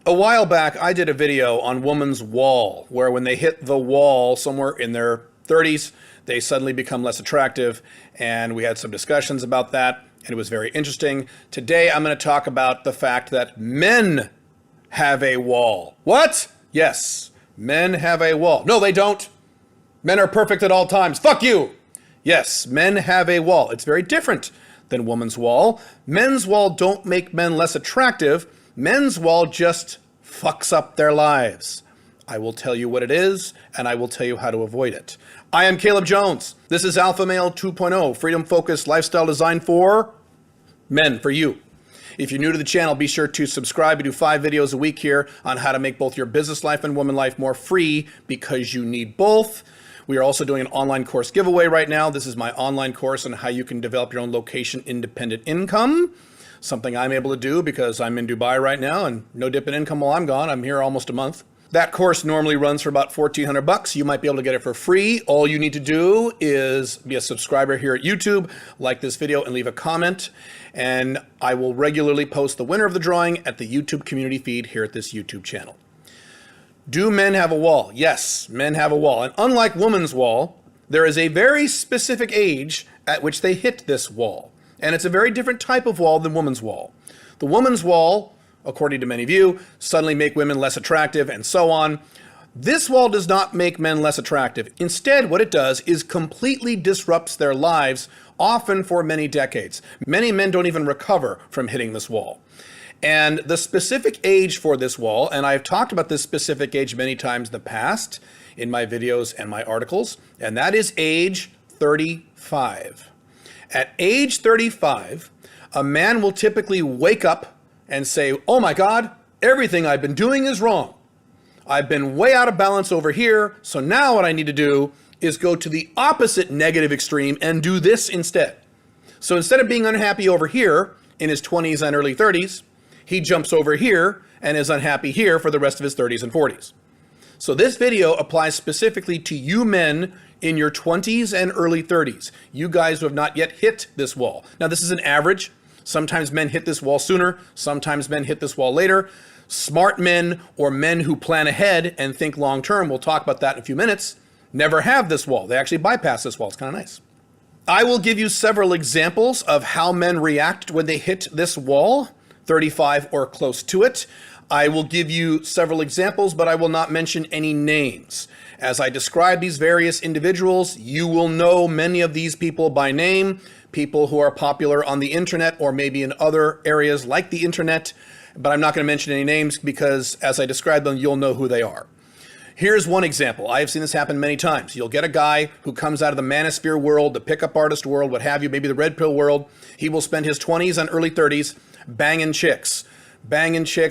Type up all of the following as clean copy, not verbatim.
A while back, I did a video on woman's wall, where when they hit the wall somewhere in their 30s, they suddenly become less attractive, and we had some discussions about that, and it was very interesting. Today, I'm going to talk about the fact that men have a wall. What? Yes, men have a wall. No, they don't. Men are perfect at all times. Fuck you. Yes, men have a wall. It's very different than woman's wall. Men's wall don't make men less attractive. Men's wall just fucks up their lives. I will tell you what it is, and I will tell you how to avoid it. I am Caleb Jones. This is Alpha Male 2.0, freedom-focused lifestyle designed for men, for you. If you're new to the channel, be sure to subscribe. We do 5 videos a week here on how to make both your business life and woman life more free, because you need both. We are also doing an online course giveaway right now. This is my online course on how you can develop your own location-independent income. Something I'm able to do because I'm in Dubai right now and no dip in income while I'm gone. I'm here almost a month. That course normally runs for about $1,400. You might be able to get it for free. All you need to do is be a subscriber here at YouTube, like this video, and leave a comment. And I will regularly post the winner of the drawing at the YouTube community feed here at this YouTube channel. Do men have a wall? Yes, men have a wall. And unlike woman's wall, there is a very specific age at which they hit this wall. And it's a very different type of wall than woman's wall. The woman's wall, according to many of you, suddenly make women less attractive and so on. This wall does not make men less attractive. Instead, what it does is completely disrupts their lives, often for many decades. Many men don't even recover from hitting this wall. And the specific age for this wall, and I've talked about this specific age many times in the past in my videos and my articles, and that is age 35. At age 35, a man will typically wake up and say, oh my God, everything I've been doing is wrong. I've been way out of balance over here, so now what I need to do is go to the opposite negative extreme and do this instead. So instead of being unhappy over here in his 20s and early 30s, he jumps over here and is unhappy here for the rest of his 30s and 40s. So this video applies specifically to you men in your 20s and early 30s, you guys who have not yet hit this wall. Now, this is an average. Sometimes men hit this wall sooner. Sometimes men hit this wall later. Smart men, or men who plan ahead and think long term, we'll talk about that in a few minutes, never have this wall. They actually bypass this wall. It's kind of nice. I will give you several examples of how men react when they hit this wall, 35 or close to it. I will give you several examples, but I will not mention any names. As I describe these various individuals, you will know many of these people by name, people who are popular on the internet or maybe in other areas like the internet, but I'm not going to mention any names because as I describe them, you'll know who they are. Here's one example. I have seen this happen many times. You'll get a guy who comes out of the manosphere world, the pickup artist world, what have you, maybe the red pill world. He will spend his 20s and early 30s banging chicks,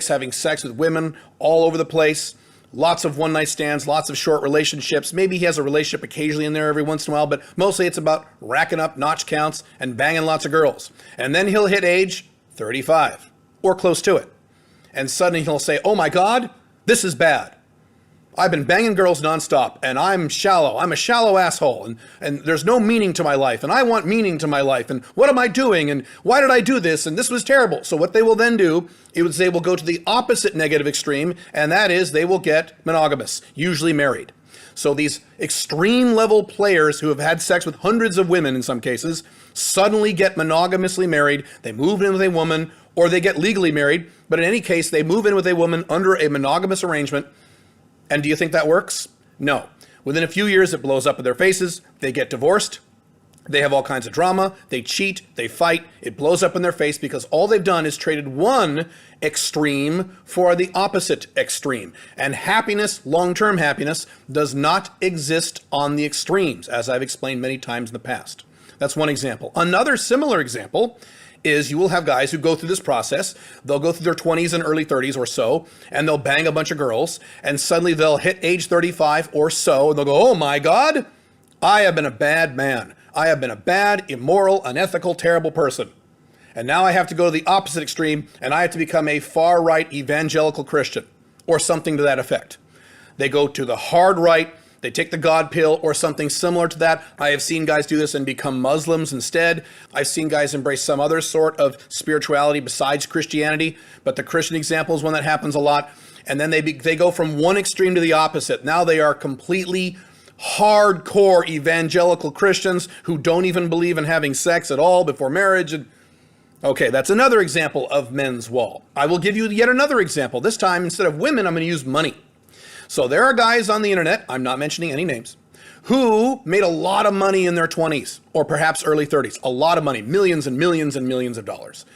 having sex with women all over the place. Lots of one-night stands, lots of short relationships. Maybe he has a relationship occasionally in there every once in a while, but mostly it's about racking up notch counts and banging lots of girls. And then he'll hit age 35 or close to it. And suddenly he'll say, oh my God, this is bad. I've been banging girls nonstop and I'm shallow. I'm a shallow asshole and there's no meaning to my life and I want meaning to my life and what am I doing and why did I do this and this was terrible. So what they will then do is they will go to the opposite negative extreme, and that is they will get monogamous, usually married. So these extreme level players who have had sex with hundreds of women in some cases suddenly get monogamously married. They move in with a woman or they get legally married, but in any case they move in with a woman under a monogamous arrangement. And do you think that works? No. Within a few years, it blows up in their faces. They get divorced. They have all kinds of drama. They cheat. They fight. It blows up in their face because all they've done is traded one extreme for the opposite extreme. And happiness, long-term happiness, does not exist on the extremes, as I've explained many times in the past. That's one example. Another similar example is you will have guys who go through this process. They'll go through their 20s and early 30s or so, and they'll bang a bunch of girls, and suddenly they'll hit age 35 or so, and they'll go, oh my God, I have been a bad man. I have been a bad, immoral, unethical, terrible person. And now I have to go to the opposite extreme, and I have to become a far-right evangelical Christian, or something to that effect. They go to the hard right, They take the God pill or something similar to that. I have seen guys do this and become Muslims instead. I've seen guys embrace some other sort of spirituality besides Christianity, but the Christian example is one that happens a lot. And then they go from one extreme to the opposite. Now they are completely hardcore evangelical Christians who don't even believe in having sex at all before marriage. And okay, that's another example of men's wall. I will give you yet another example. This time, instead of women, I'm going to use money. So there are guys on the internet, I'm not mentioning any names, who made a lot of money in their 20s or perhaps early 30s. A lot of money, millions and millions and millions of dollars.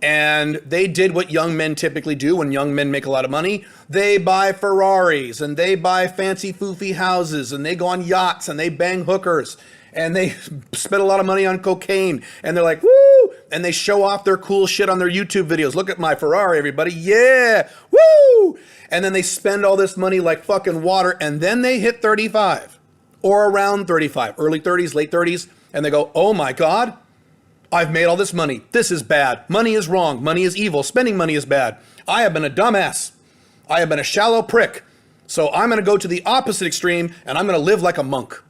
And they did what young men typically do when young men make a lot of money. They buy Ferraris and they buy fancy foofy houses and they go on yachts and they bang hookers and they spend a lot of money on cocaine and they're like, woo! And they show off their cool shit on their YouTube videos. Look at my Ferrari, everybody. Yeah, woo! And then they spend all this money like fucking water and then they hit 35 or around 35, early 30s, late 30s, and they go, oh my God, I've made all this money. This is bad. Money is wrong. Money is evil. Spending money is bad. I have been a dumbass. I have been a shallow prick. So I'm going to go to the opposite extreme and I'm going to live like a monk.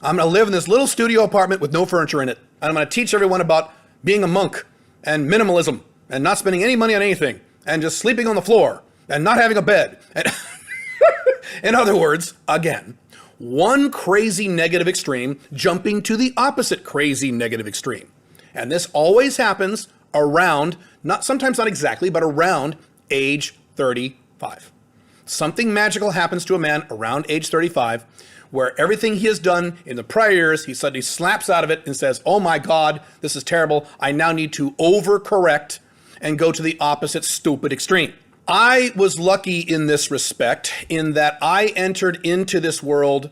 I'm going to live in this little studio apartment with no furniture in it. And I'm going to teach everyone about being a monk and minimalism and not spending any money on anything and just sleeping on the floor and not having a bed. And in other words, again, one crazy negative extreme jumping to the opposite crazy negative extreme. And this always happens around, sometimes not exactly, but around age 35. Something magical happens to a man around age 35 where everything he has done in the prior years, he suddenly slaps out of it and says, oh my God, this is terrible. I now need to overcorrect and go to the opposite stupid extreme. I was lucky in this respect in that I entered into this world,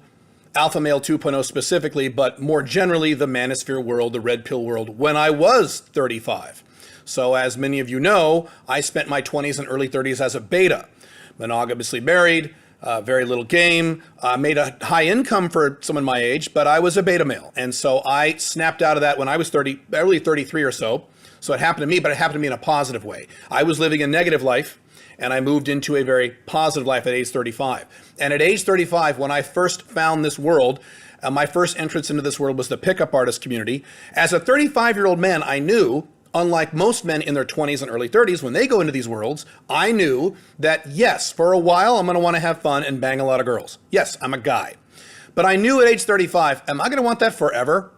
Alpha Male 2.0 specifically, but more generally the manosphere world, the red pill world, when I was 35. So as many of you know, I spent my 20s and early 30s as a beta, monogamously married, very little game, made a high income for someone my age, but I was a beta male. And so I snapped out of that when I was early 33 or so. So it happened to me, but it happened to me in a positive way. I was living a negative life and I moved into a very positive life at age 35. And at age 35, when I first found this world, my first entrance into this world was the pickup artist community. As a 35-year-old man, I knew, unlike most men in their 20s and early 30s, when they go into these worlds, I knew that yes, for a while, I'm going to want to have fun and bang a lot of girls. Yes, I'm a guy. But I knew at age 35, am I going to want that forever?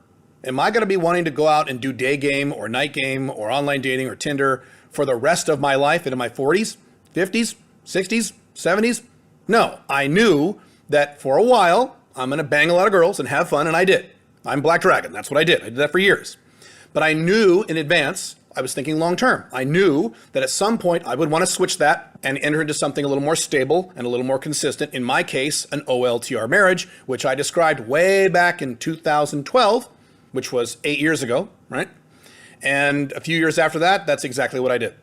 Am I going to be wanting to go out and do day game or night game or online dating or Tinder for the rest of my life into my 40s, 50s, 60s, 70s? No, I knew that for a while, I'm going to bang a lot of girls and have fun, and I did. I'm Black Dragon. That's what I did. I did that for years. But I knew in advance, I was thinking long term. I knew that at some point I would want to switch that and enter into something a little more stable and a little more consistent. In my case, an OLTR marriage, which I described way back in 2012, which was 8 years ago, right? And a few years after that, that's exactly what I did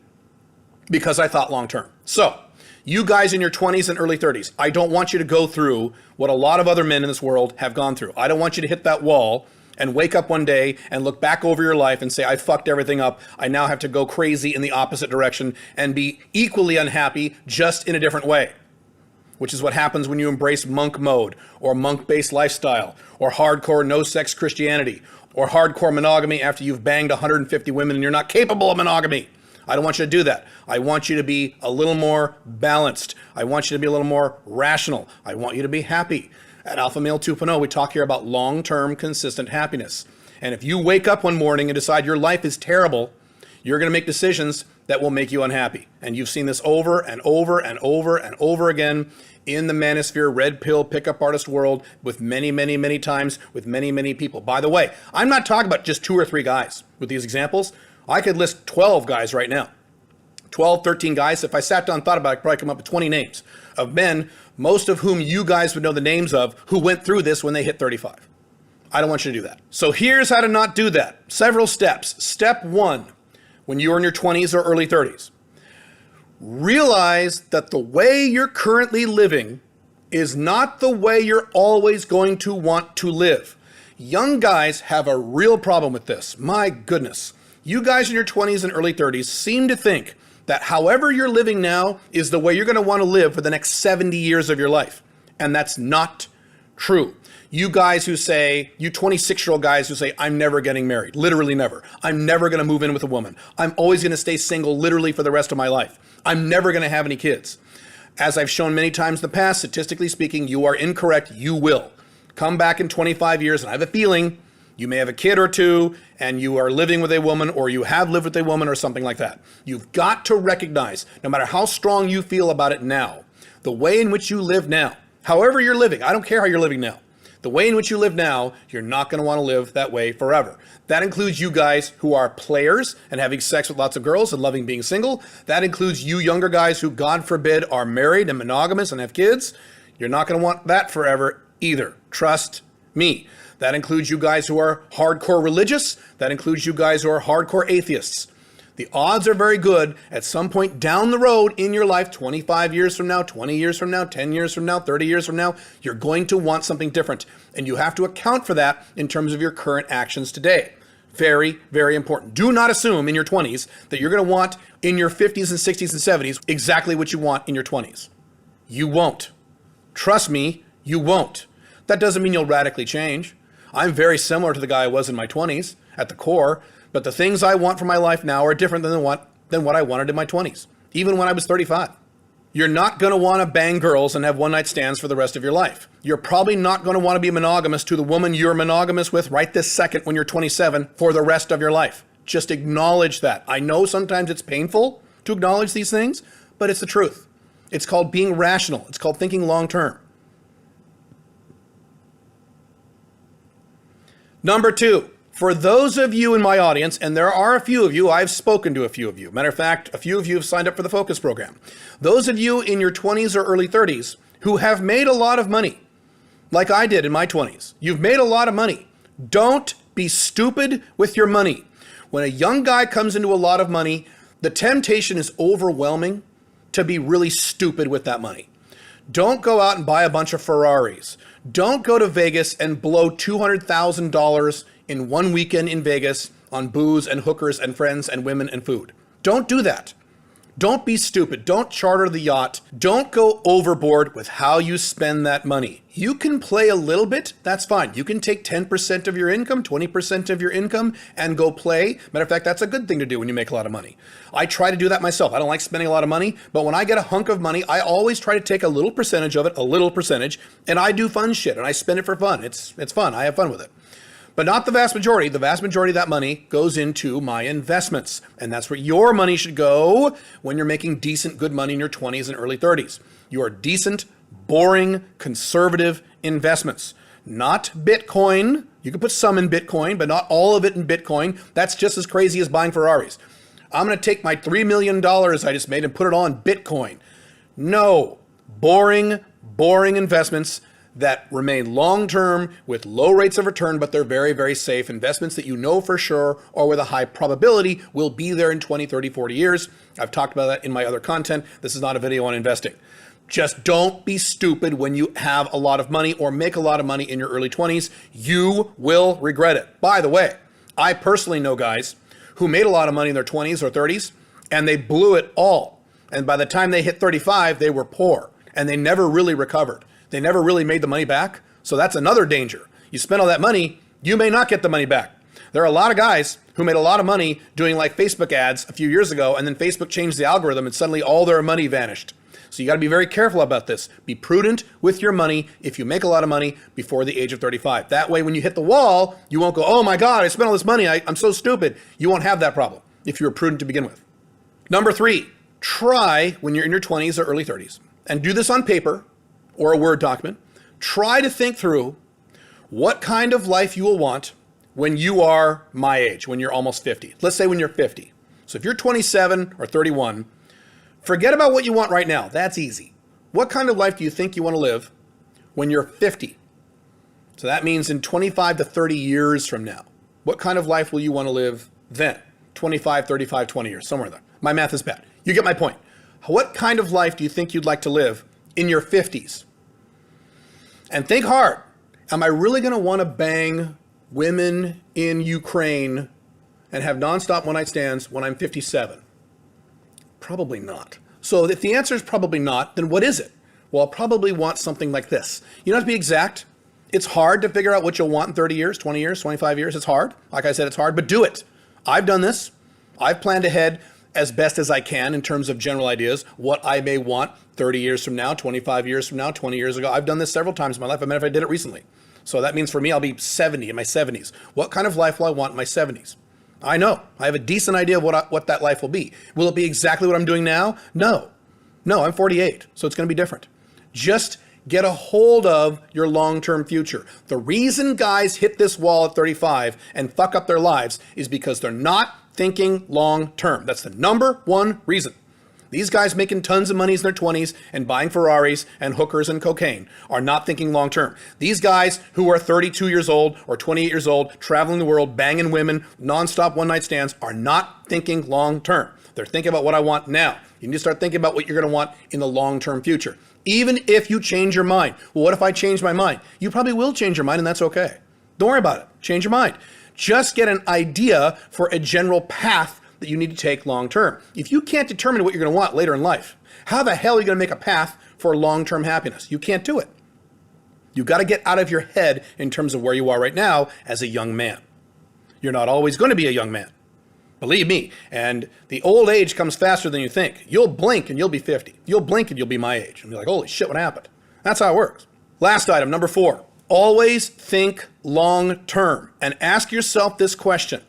because I thought long term. So you guys in your 20s and early 30s, I don't want you to go through what a lot of other men in this world have gone through. I don't want you to hit that wall and wake up one day and look back over your life and say, I fucked everything up. I now have to go crazy in the opposite direction and be equally unhappy, just in a different way, which is what happens when you embrace monk mode or monk-based lifestyle or hardcore no-sex Christianity or hardcore monogamy after you've banged 150 women and you're not capable of monogamy. I don't want you to do that. I want you to be a little more balanced. I want you to be a little more rational. I want you to be happy. At Alpha Male 2.0, we talk here about long-term, consistent happiness. And if you wake up one morning and decide your life is terrible, you're going to make decisions that will make you unhappy. And you've seen this over and over and over and over again in the manosphere, red pill, pickup artist world with many, many, many times with many, many people. By the way, I'm not talking about just 2 or 3 guys with these examples. I could list 12 guys right now. 12, 13 guys. If I sat down and thought about it, I could probably come up with 20 names of men, most of whom you guys would know the names of, who went through this when they hit 35. I don't want you to do that. So here's how to not do that. Several steps. Step 1, when you're in your 20s or early 30s, realize that the way you're currently living is not the way you're always going to want to live. Young guys have a real problem with this. My goodness. You guys in your 20s and early 30s seem to think that however you're living now is the way you're going to want to live for the next 70 years of your life. And that's not True. You guys who say, you 26-year-old guys who say, I'm never getting married, literally never. I'm never going to move in with a woman. I'm always going to stay single literally for the rest of my life. I'm never going to have any kids. As I've shown many times in the past, statistically speaking, you are incorrect. You will. Come back in 25 years, and I have a feeling you may have a kid or two, and you are living with a woman, or you have lived with a woman, or something like that. You've got to recognize, no matter how strong you feel about it now, the way in which you live now, however you're living, I don't care how you're living now, the way in which you live now, you're not going to want to live that way forever. That includes you guys who are players and having sex with lots of girls and loving being single. That includes you younger guys who, God forbid, are married and monogamous and have kids. You're not going to want that forever either. Trust me. That includes you guys who are hardcore religious. That includes you guys who are hardcore atheists. The odds are very good at some point down the road in your life, 25 years from now, 20 years from now, 10 years from now, 30 years from now, you're going to want something different. And you have to account for that in terms of your current actions today. Very, very important. Do not assume in your 20s that you're going to want in your 50s and 60s and 70s exactly what you want in your 20s. You won't. Trust me, you won't. That doesn't mean you'll radically change. I'm very similar to the guy I was in my 20s at the core, but the things I want for my life now are different than what I wanted in my 20s, even when I was 35. You're not going to want to bang girls and have one-night stands for the rest of your life. You're probably not going to want to be monogamous to the woman you're monogamous with right this second when you're 27 for the rest of your life. Just acknowledge that. I know sometimes it's painful to acknowledge these things, but it's the truth. It's called being rational. It's called thinking long-term. Number 2, for those of you in my audience, and there are a few of you, I've spoken to a few of you. Matter of fact, a few of you have signed up for the Focus program. Those of you in your 20s or early 30s who have made a lot of money, like I did in my 20s, you've made a lot of money. Don't be stupid with your money. When a young guy comes into a lot of money, the temptation is overwhelming to be really stupid with that money. Don't go out and buy a bunch of Ferraris. Don't go to Vegas and blow $200,000 in one weekend in Vegas on booze and hookers and friends and women and food. Don't do that. Don't be stupid. Don't charter the yacht. Don't go overboard with how you spend that money. You can play a little bit. That's fine. You can take 10% of your income, 20% of your income and go play. Matter of fact, that's a good thing to do when you make a lot of money. I try to do that myself. I don't like spending a lot of money, but when I get a hunk of money, I always try to take a little percentage of it, and I do fun shit and I spend it for fun. It's fun. I have fun with it. But not the vast majority. The vast majority of that money goes into my investments. And that's where your money should go when you're making decent, good money in your 20s and early 30s. Your decent, boring, conservative investments. Not Bitcoin. You can put some in Bitcoin, but not all of it in Bitcoin. That's just as crazy as buying Ferraris. I'm going to take my $3 million I just made and put it on Bitcoin. No. Boring investments that remain long-term with low rates of return, but they're very, very safe investments that you know for sure or with a high probability will be there in 20, 30, 40 years. I've talked about that in my other content. This is not a video on investing. Just don't be stupid when you have a lot of money or make a lot of money in your early 20s. You will regret it. By the way, I personally know guys who made a lot of money in their 20s or 30s and they blew it all. And by the time they hit 35, they were poor and they never really recovered. They never really made the money back. So that's another danger. You spend all that money, you may not get the money back. There are a lot of guys who made a lot of money doing like Facebook ads a few years ago, and then Facebook changed the algorithm and suddenly all their money vanished. So you got to be very careful about this. Be prudent with your money if you make a lot of money before the age of 35. That way, when you hit the wall, you won't go, oh my God, I spent all this money. I'm so stupid. You won't have that problem if you're prudent to begin with. Number 3, try when you're in your 20s or early 30s, and do this on paper or a Word document. Try to think through what kind of life you will want when you are my age, when you're almost 50. Let's say when you're 50. So if you're 27 or 31, forget about what you want right now. That's easy. What kind of life do you think you want to live when you're 50? So that means in 25 to 30 years from now. What kind of life will you want to live then? 25, 35, 20 years, somewhere there. My math is bad. You get my point. What kind of life do you think you'd like to live in your 50s? And think hard. Am I really going to want to bang women in Ukraine and have nonstop one-night stands when I'm 57? Probably not. So if the answer is probably not, then what is it? Well, I'll probably want something like this. You don't have to be exact. It's hard to figure out what you'll want in 30 years, 20 years, 25 years. It's hard. Like I said, it's hard, but do it. I've done this. I've planned ahead as best as I can in terms of general ideas, what I may want 30 years from now, 25 years from now, 20 years ago. I've done this several times in my life. I mean, if I did it recently. So that means for me, I'll be 70 in my 70s. What kind of life will I want in my 70s? I know. I have a decent idea of what that life will be. Will it be exactly what I'm doing now? No. No, I'm 48, so it's going to be different. Just get a hold of your long-term future. The reason guys hit this wall at 35 and fuck up their lives is because they're not thinking long-term. That's the number one reason. These guys making tons of money in their 20s and buying Ferraris and hookers and cocaine are not thinking long-term. These guys who are 32 years old or 28 years old, traveling the world, banging women, nonstop one-night stands, are not thinking long-term. They're thinking about what I want now. You need to start thinking about what you're going to want in the long-term future. Even if you change your mind. Well, what if I change my mind? You probably will change your mind, and that's okay. Don't worry about it. Change your mind. Just get an idea for a general path that you need to take long-term. If you can't determine what you're going to want later in life, how the hell are you going to make a path for long-term happiness? You can't do it. You've got to get out of your head in terms of where you are right now as a young man. You're not always going to be a young man. Believe me. And the old age comes faster than you think. You'll blink and you'll be 50. You'll blink and you'll be my age. And you're like, holy shit, what happened? That's how it works. Last item, number 4. Always think long-term and ask yourself this question.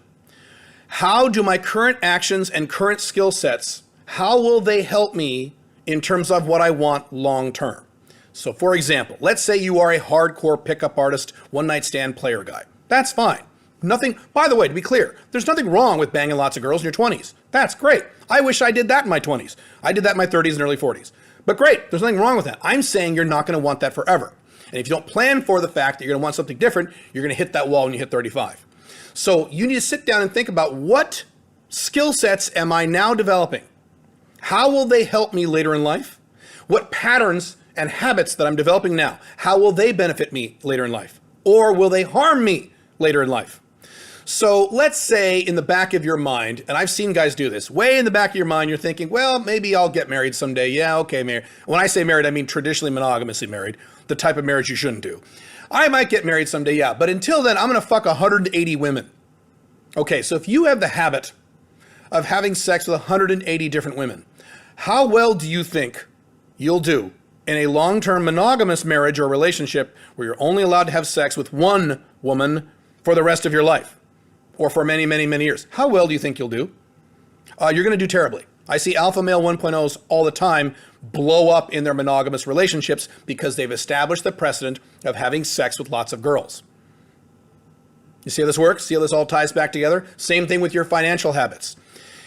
How do my current actions and current skill sets, how will they help me in terms of what I want long-term? So for example, let's say you are a hardcore pickup artist, one-night stand player guy. That's fine. Nothing, by the way, to be clear, there's nothing wrong with banging lots of girls in your 20s. That's great. I wish I did that in my 20s. I did that in my 30s and early 40s. But great, there's nothing wrong with that. I'm saying you're not going to want that forever. And if you don't plan for the fact that you're going to want something different, you're going to hit that wall when you hit 35. So you need to sit down and think about, what skill sets am I now developing? How will they help me later in life? What patterns and habits that I'm developing now, how will they benefit me later in life? Or will they harm me later in life? So let's say in the back of your mind, and I've seen guys do this, way in the back of your mind, you're thinking, well, maybe I'll get married someday. Yeah, okay, married. When I say married, I mean traditionally monogamously married, the type of marriage you shouldn't do. I might get married someday, yeah, but until then, I'm going to fuck 180 women. Okay, so if you have the habit of having sex with 180 different women, how well do you think you'll do in a long-term monogamous marriage or relationship where you're only allowed to have sex with one woman for the rest of your life? Or for many, many, many years. How well do you think you'll do? You're going to do terribly. I see alpha male 1.0s all the time blow up in their monogamous relationships because they've established the precedent of having sex with lots of girls. You see how this works? See how this all ties back together? Same thing with your financial habits.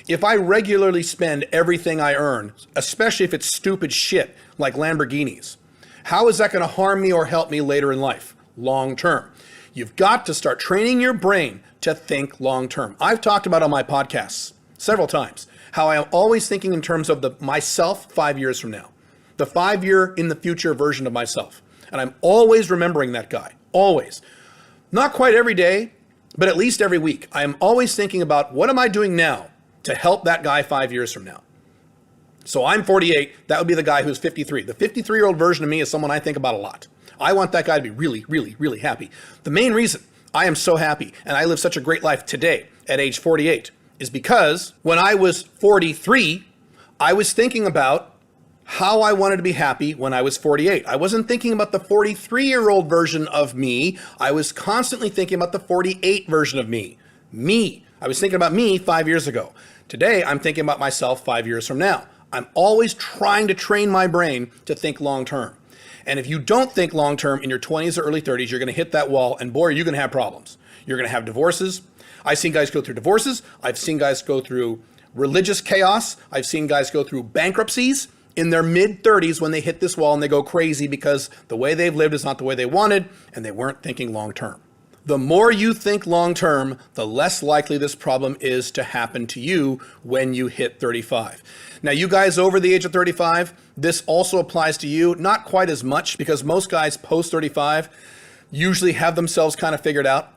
If I regularly spend everything I earn, especially if it's stupid shit like Lamborghinis, how is that going to harm me or help me later in life, long term? You've got to start training your brain to think long-term. I've talked about on my podcasts several times how I am always thinking in terms of the myself 5 years from now, the 5-year in the future version of myself. And I'm always remembering that guy, always. Not quite every day, but at least every week. I am always thinking about, what am I doing now to help that guy 5 years from now? So I'm 48, that would be the guy who's 53. The 53-year-old version of me is someone I think about a lot. I want that guy to be really, really, really happy. The main reason I am so happy and I live such a great life today at age 48 is because when I was 43, I was thinking about how I wanted to be happy when I was 48. I wasn't thinking about the 43-year-old version of me. I was constantly thinking about the 48 version of me. Me. I was thinking about me 5 years ago. Today, I'm thinking about myself 5 years from now. I'm always trying to train my brain to think long term. And if you don't think long-term in your 20s or early 30s, you're going to hit that wall, and boy, are you going to have problems. You're going to have divorces. I've seen guys go through divorces. I've seen guys go through religious chaos. I've seen guys go through bankruptcies in their mid-30s when they hit this wall and they go crazy because the way they've lived is not the way they wanted, and they weren't thinking long-term. The more you think long-term, the less likely this problem is to happen to you when you hit 35. Now, you guys over the age of 35, this also applies to you, not quite as much because most guys post 35 usually have themselves kind of figured out.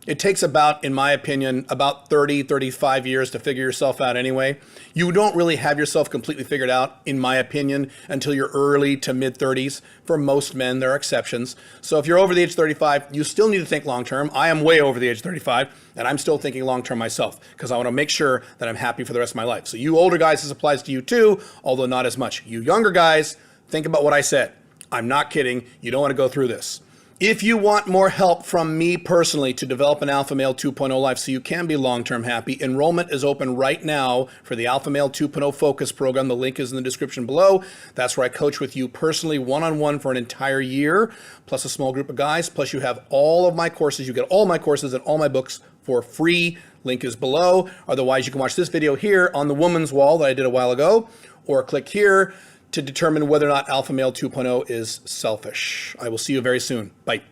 It takes about, in my opinion, about 30, 35 years to figure yourself out anyway. You don't really have yourself completely figured out, in my opinion, until you're early to mid 30s. For most men, there are exceptions. So if you're over the age of 35, you still need to think long term. I am way over the age of 35, and I'm still thinking long term myself because I want to make sure that I'm happy for the rest of my life. So you older guys, this applies to you too, although not as much. You younger guys, think about what I said. I'm not kidding. You don't want to go through this. If you want more help from me personally to develop an Alpha Male 2.0 life so you can be long-term happy, enrollment is open right now for the Alpha Male 2.0 Focus program. The link is in the description below. That's where I coach with you personally, one-on-one for an entire year, plus a small group of guys. Plus you have all of my courses. You get all my courses and all my books for free. Link is below. Otherwise, you can watch this video here on the woman's wall that I did a while ago, or click here to determine whether or not Alpha Male 2.0 is selfish. I will see you very soon. Bye.